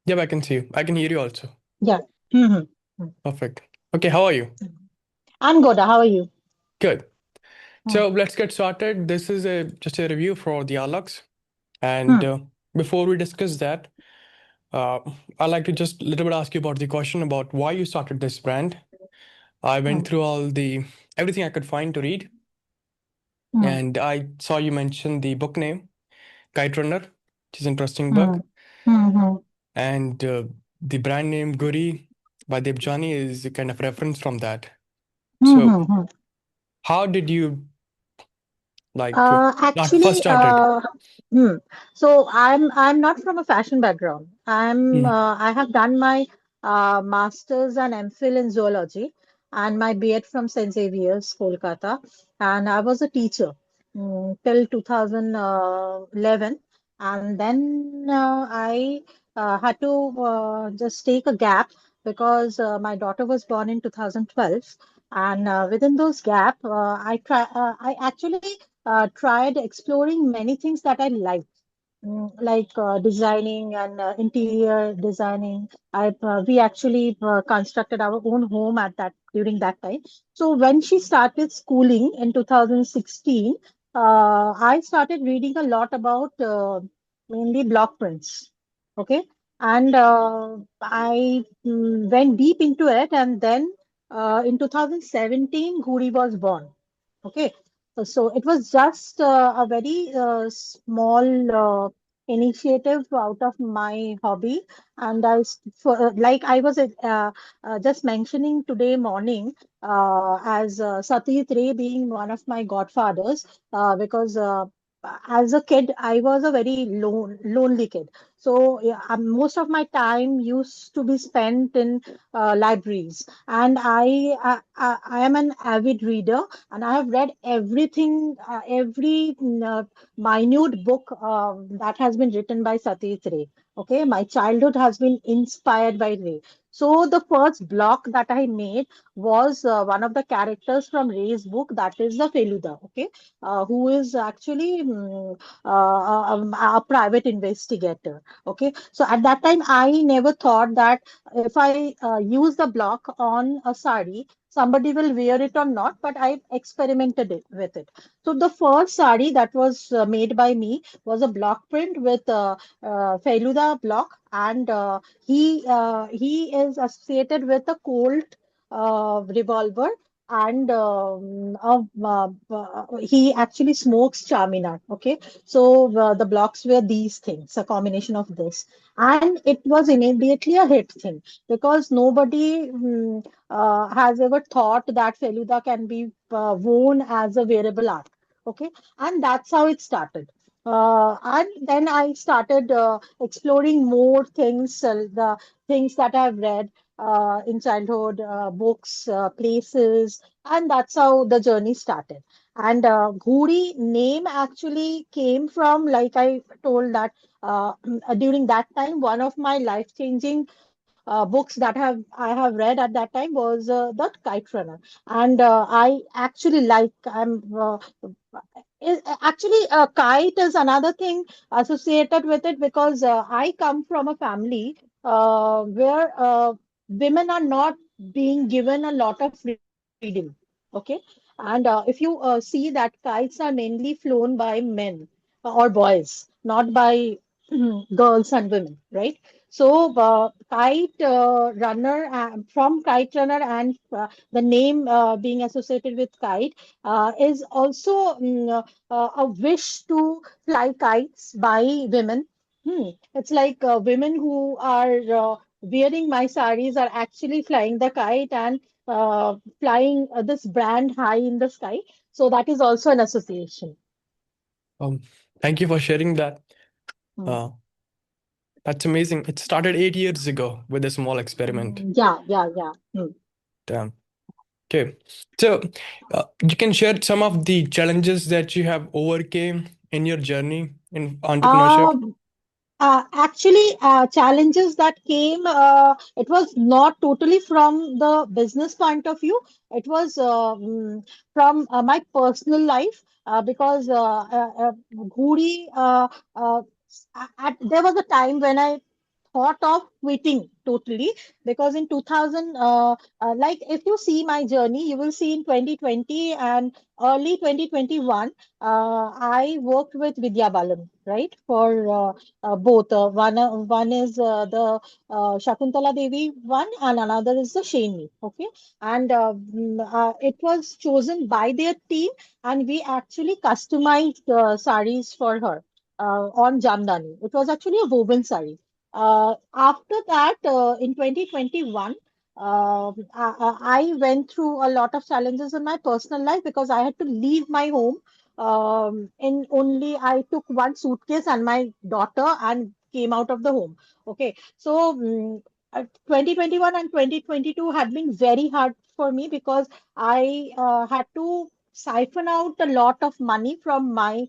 Yeah, I can see you. I can hear you also. Yeah. Mhm. Perfect. Okay, how are you? I'm good. How are you? Good. Hmm. So let's get started. This is a just a review for the Arlox. And Hmm. before we discuss that, uh, I'd like to just a little bit ask you about the question about why you started this brand. I Hmm. went through all the everything I could find to read, Hmm. and I saw you mention the book name, Kite Runner, which is an interesting Hmm. book, Hmm. Hmm. and the brand name Ghuri by Jamdani is a kind of reference from that. Hmm. So, Hmm. Hmm. how did you like not first Actually, started? hmm. So I'm not from a fashion background. Mm, I have done my master's and MPhil in zoology and my B.Ed from St. Xavier's, Kolkata, and I was a teacher till 2011, and then I had to just take a gap because my daughter was born in 2012, and within those gap, I actually tried exploring many things that I liked, like designing and interior designing. We actually constructed our own home at that during that time. So when she started schooling in 2016, I started reading a lot about mainly block prints. Okay, and I went deep into it, and then in 2017, Ghuri was born. Okay, so it was just a very small initiative out of my hobby, and like I was just mentioning today morning, as Satyajit Ray being one of my godfathers, because as a kid I was a very lonely kid. So yeah, most of my time used to be spent in libraries, and I am an avid reader, and I have read everything, every minute book that has been written by Satyajit Ray. Okay, my childhood has been inspired by Ray. So the first block that I made was one of the characters from Ray's book, that is the Feluda. Okay, who is actually a private investigator. Okay, so at that time I never thought that if I use the block on a sari, somebody will wear it or not, but I experimented with it. So the first sari that was made by me was a block print with Feluda block, and he is associated with a Colt revolver, and he actually smokes Charminar. Okay, so the blocks were these things, a combination of this, and it was immediately a hit thing because nobody has ever thought that Feluda can be worn as a wearable art. Okay, and that's how it started. And then I started exploring more things, the things that I've read in childhood, books, places, and that's how the journey started. And Ghuri name actually came from, like I told that during that time, one of my life-changing books that I have read at that time was the Kite Runner, and I actually like actually kite is another thing associated with it because I come from a family where women are not being given a lot of freedom. Okay, and if you see that kites are mainly flown by men or boys, not by girls and women, right? So, kite runner from kite runner and the name being associated with kite is also a wish to fly kites by women. It's like women who are wearing my saris are actually flying the kite and flying this brand high in the sky. So that is also an association. um, Thank you for sharing that. Hmm. Uh, that's amazing. It started 8 years ago with a small experiment. Yeah, yeah, yeah. Damn. Okay. So you can share some of the challenges that you have overcame in your journey in entrepreneurship. Um, Actually, challenges that came, it was not totally from the business point of view. It was from my personal life because Ghuri, there was a time when I thought of quitting totally, because in 2000, like if you see my journey, you will see in 2020 and early 2021, I worked with Vidya Balan, right? For both. One is the Shakuntala Devi one, and another is the Sherni. Okay, and it was chosen by their team, and we actually customized saris for her on Jamdani. It was actually a woven sari. After that, in 2021, I went through a lot of challenges in my personal life because I had to leave my home. In only I took one suitcase and my daughter and came out of the home. Okay, so 2021 and 2022 had been very hard for me because I had to siphon out a lot of money from my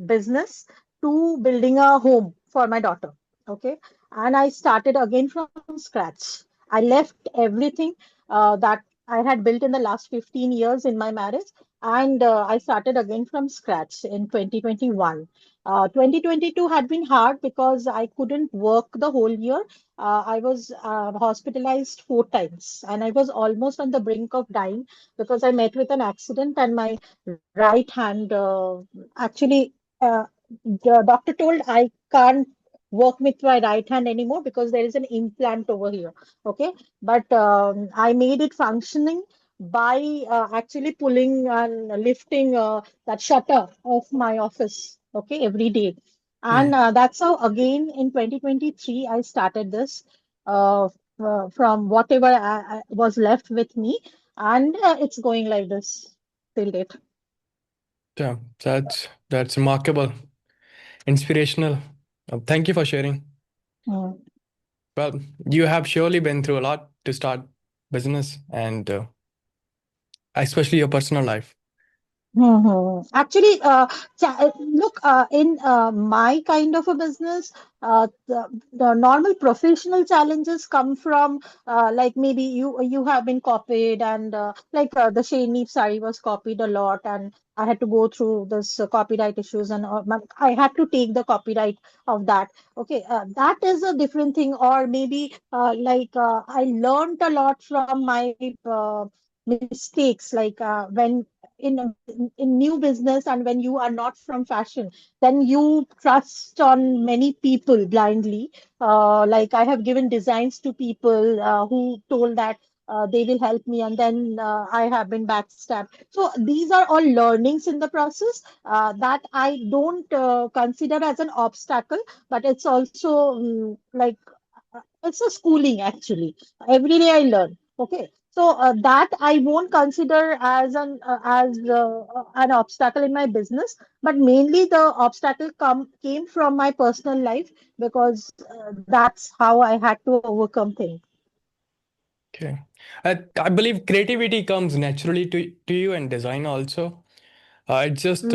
business to building a home for my daughter. Okay, and I started again from scratch. I left everything that I had built in the last 15 years in my marriage, and I started again from scratch in 2021. 2022 had been hard because I couldn't work the whole year. I was hospitalized 4 times, and I was almost on the brink of dying because I met with an accident, and my right hand actually. The doctor told I can't work with my right hand anymore because there is an implant over here. Okay, but I made it functioning by actually pulling and lifting that shutter of my office. Okay, every day, and Mm. that's how again in 2023 I started this from whatever was left with me, and it's going like this till date. Yeah, that's remarkable, inspirational. Thank you for sharing. Mm. Well, you have surely been through a lot to start business and especially your personal life. Actually, look, in my kind of a business, the normal professional challenges come from like maybe you have been copied, and like the Sherni sari was copied a lot, and I had to go through this copyright issues, and I had to take the copyright of that. Okay, that is a different thing. Or maybe like I learned a lot from my mistakes, like when in new business, and when you are not from fashion, then you trust on many people blindly. Like I have given designs to people who told that they will help me, and then I have been backstabbed. So these are all learnings in the process that I don't consider as an obstacle, but it's also like it's a schooling actually. Every day I learn. Okay, so that I won't consider as an obstacle in my business, but mainly the obstacle come came from my personal life because that's how I had to overcome things. Okay. I believe creativity comes naturally to you and design also. It's just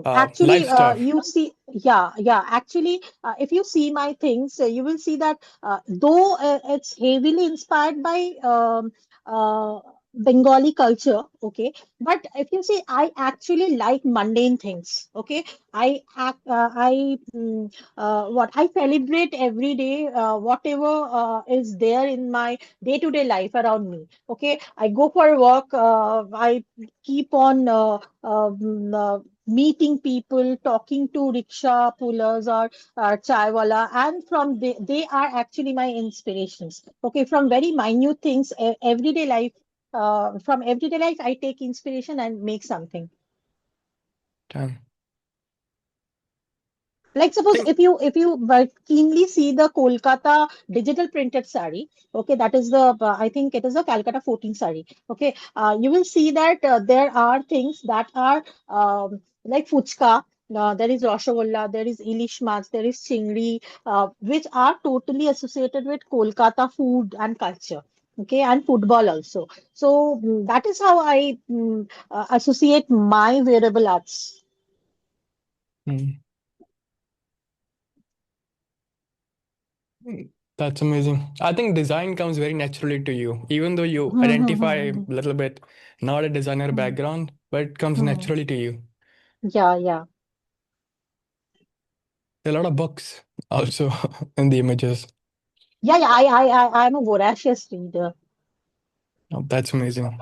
Actually, life stuff. you see, yeah, yeah. Actually, if you see my things, you will see that though it's heavily inspired by Bengali culture, okay. But if you see, I actually like mundane things, okay. What I celebrate every day, whatever is there in my day-to-day life around me. Okay, I go for work. I keep on. Meeting people, talking to rickshaw pullers or chai wala, and they are actually my inspirations. Okay, from very minute things, everyday life. From everyday life, I take inspiration and make something. Damn. Like I suppose think if you keenly see the Kolkata digital printed sari, okay, that is the I think it is a Calcutta 14 sari. Okay, you will see that there are things that are like fuchka. There is rasgulla, there is ilish mach, there is chingri, which are totally associated with Kolkata food and culture. Okay, and football also. So that is how I associate my wearable arts. mm, that's amazing. I think design comes very naturally to you, even though you Hmm, hmm, identify hmm, a hmm, little bit not a designer hmm, background, but it comes hmm. naturally to you. Yeah, yeah. A lot of books also in the images. Yeah, yeah, I'm a voracious reader. Oh, that's amazing.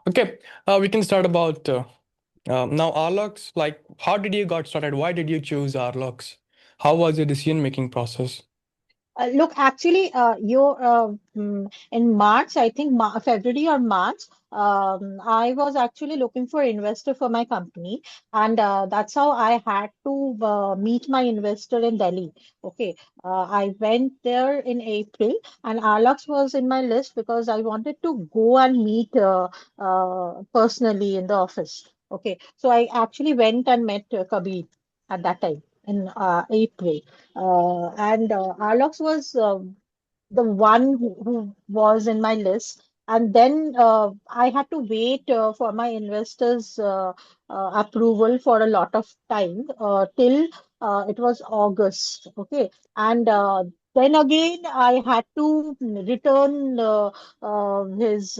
Okay, we can start about now Arlox. Like, how did you got started? Why did you choose Arlox? How was your decision making process? Look, actually, in March, I think Ma February or March, I was actually looking for investor for my company, and that's how I had to meet my investor in Delhi. Okay, I went there in April, and Arlux was in my list because I wanted to go and meet personally in the office. Okay, so I actually went and met Kabir at that time in April. And Arlox was the one who was in my list. And then I had to wait for my investors' approval for a lot of time till it was August. Okay. And then again, I had to return his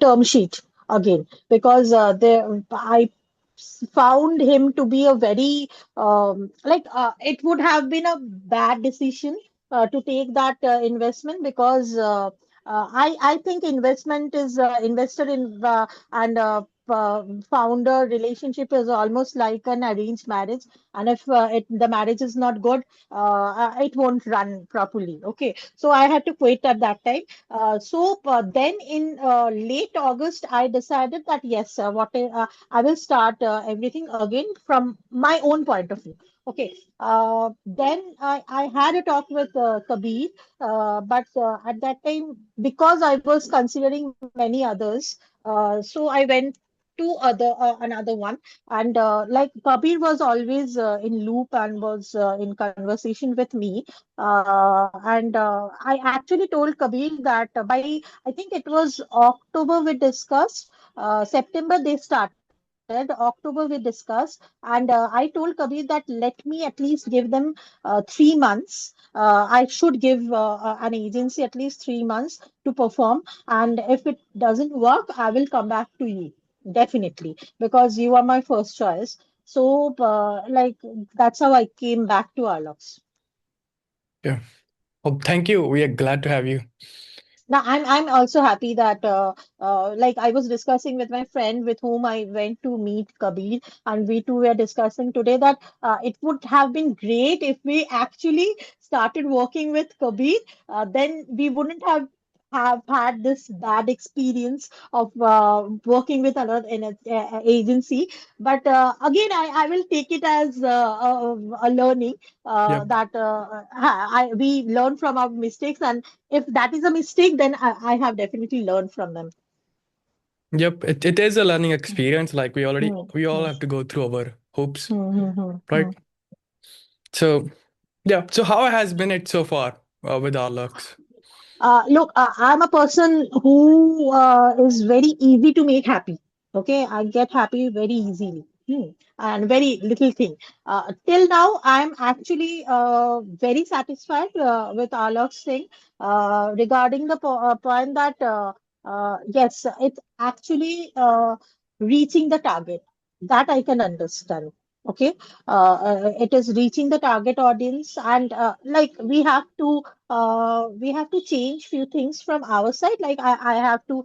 term sheet again because I found him to be a very it would have been a bad decision to take that investment because I think investment is investor in founder relationship is almost like an arranged marriage, and if the marriage is not good, it won't run properly. Okay, so I had to quit at that time. Then in late August, I decided that yes, I will start everything again from my own point of view. Okay. Then I had a talk with Kabir, but at that time, because I was considering many others, so I went to another one. And like Kabir was always in loop and was in conversation with me. And I actually told Kabir that I think it was October we discussed, September they started, October we discussed, and I told Kabir that let me at least give them 3 months. I should give an agency at least 3 months to perform, and if it doesn't work, I will come back to you definitely because you are my first choice. So, that's how I came back to Arlox. Yeah. Oh, thank you. We are glad to have you. Now, I'm also happy that like I was discussing with my friend with whom I went to meet Kabir, and we two were discussing today that it would have been great if we actually started working with Kabir. Then we wouldn't have had this bad experience of working with another in a agency. But again, I will take it as a learning Yep. that we learn from our mistakes, and if that is a mistake, then I have definitely learned from them. Yep. It is a learning experience. Like Hmm, we all hmm, have to go through our hoops, hmm, hmm, hmm, hmm. right? So yeah. So how has been it so far with Arlox? Look, I'm a person who is very easy to make happy. Okay, I get happy very easily. And very little thing. Till now, I'm actually very satisfied with Alok's thing regarding the po point that yes, it's actually reaching the target. That I can understand. Okay, it is reaching the target audience, and like we have to change few things from our side. Like I have to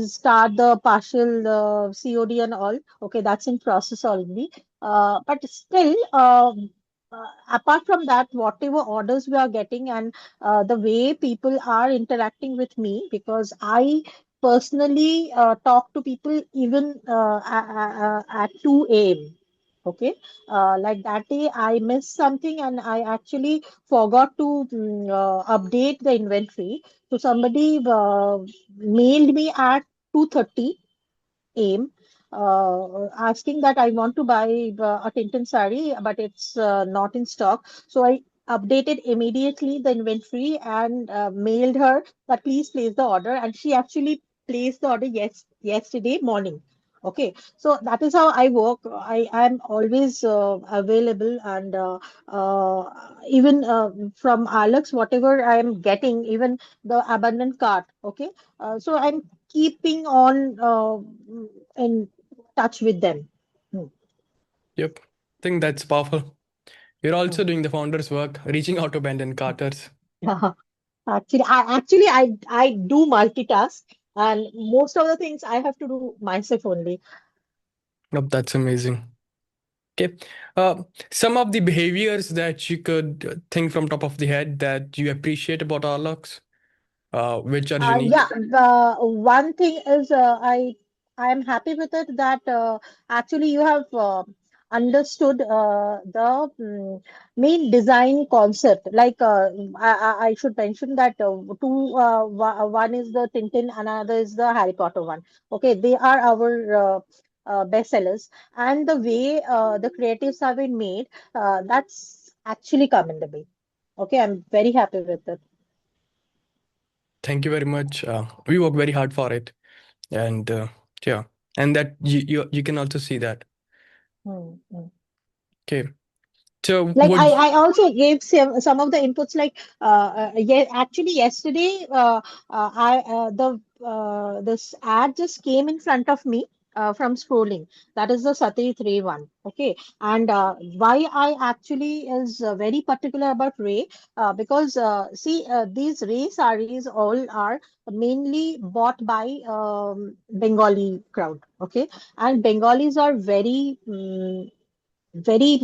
start the partial COD and all. Okay, that's in process already. But still, apart from that, whatever orders we are getting and the way people are interacting with me, because I personally talk to people even at 2 a.m. Okay, like that day I missed something and I actually forgot to update the inventory. So somebody mailed me at 2:30 a.m. Asking that I want to buy a Tintin sari, but it's not in stock. So I updated immediately the inventory and mailed her that please place the order, and she actually placed the order yesterday morning. Okay, so that is how I work. I am always available, and even from Alex, whatever I am getting, even the abundant cart. Okay, so I'm keeping on in touch with them. Hmm. Yep. think that's powerful. You're also Hmm. doing the founder's work, reaching out to abandoned carters. Yeah. Actually, I do multitask, and most of the things I have to do myself only. Nope, that's amazing. Okay. Some of the behaviors that you could think from top of the head that you appreciate about Arlox, which are unique. Yeah, the one thing is I am happy with it that actually you have understood the main design concept. Like I should mention that one is the Tintin, another is the Harry Potter one. Okay, they are our bestsellers, and the way the creatives have been made, that's actually commendable. Okay, I'm very happy with it. Thank you very much. We work very hard for it, and yeah, and that you can also see that. Hmm. Hmm. Okay. So Like would I also gave some of the inputs like yeah, actually yesterday I the this ad just came in front of me from scrolling. That is the Satyajit Ray one. Okay, and why I actually is very particular about Ray, because see, these Ray saris all are mainly bought by Bengali crowd. Okay, and Bengalis are very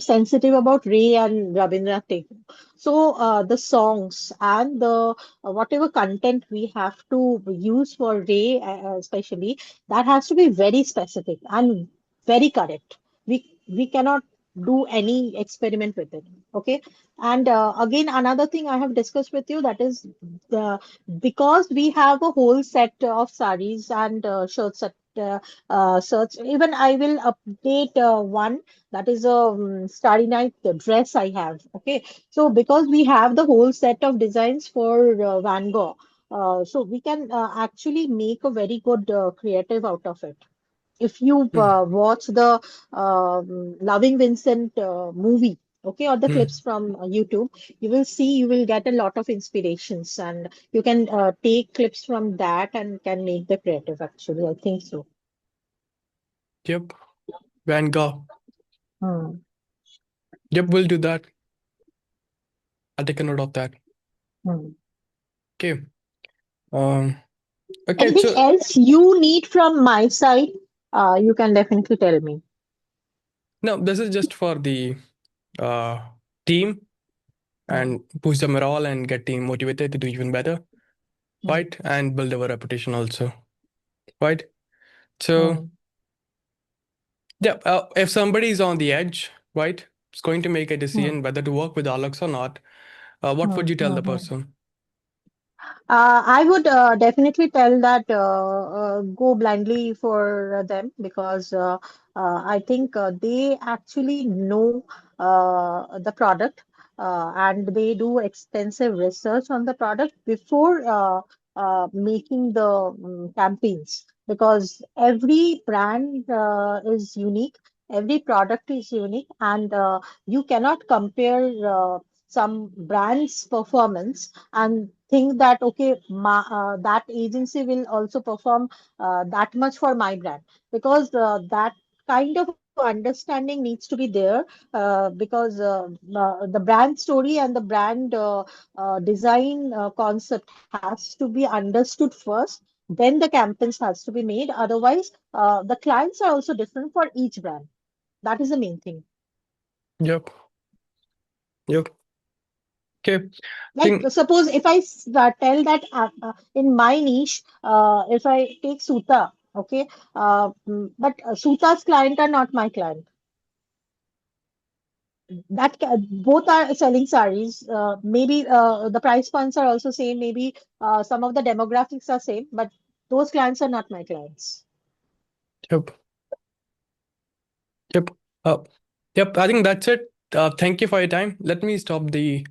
sensitive about Ray and Rabindranath Tagore. So the songs and the whatever content we have to use for Ray, especially, that has to be very specific and very correct. We cannot do any experiment with it. Okay. And again, another thing I have discussed with you, that is the because we have a whole set of saris and shirts at shirts. Even I will update one, that is a Starry Night dress I have. Okay. So because we have the whole set of designs for Van Gogh, so we can actually make a very good creative out of it. If you Hmm, watch the Loving Vincent movie, okay, or the hmm. clips from YouTube, you will see, you will get a lot of inspirations, and you can take clips from that and can make the creative. Actually, I think so. Yep, Van Gogh. Hmm. Yep, we'll do that. I'll take a note of that. Hmm. Okay. Um. Okay. Anything So else you need from my side, you can definitely tell me. no, this is just for the uh team Hmm. and boost the morale and get team motivated to do even better, Hmm. right? And build our reputation also, right? So Hmm. yeah, if somebody is on the edge, right, is going to make a Hmm. decision whether to work with Alex or not, what would Hmm. you tell Hmm. the Hmm. person? I would definitely tell that go blindly for them, because I think they actually know the product, and they do extensive research on the product before making the campaigns, because every brand is unique, every product is unique, and you cannot compare some brand's performance and think that okay, that agency will also perform that much for my brand, because that kind of understanding needs to be there, because the brand story and the brand design concept has to be understood first, then the campaigns has to be made. Otherwise the clients are also different for each brand. That is the main thing. Yep, yep. Okay, Like think suppose if I tell that in my niche, if I take Suta, okay, but Suta's client are not my client. Both are selling saris. Maybe the price points are also same. Maybe some of the demographics are same, but those clients are not my clients. yep, yep. Uh, yep. I think that's it. Thank you for your time. Let me stop the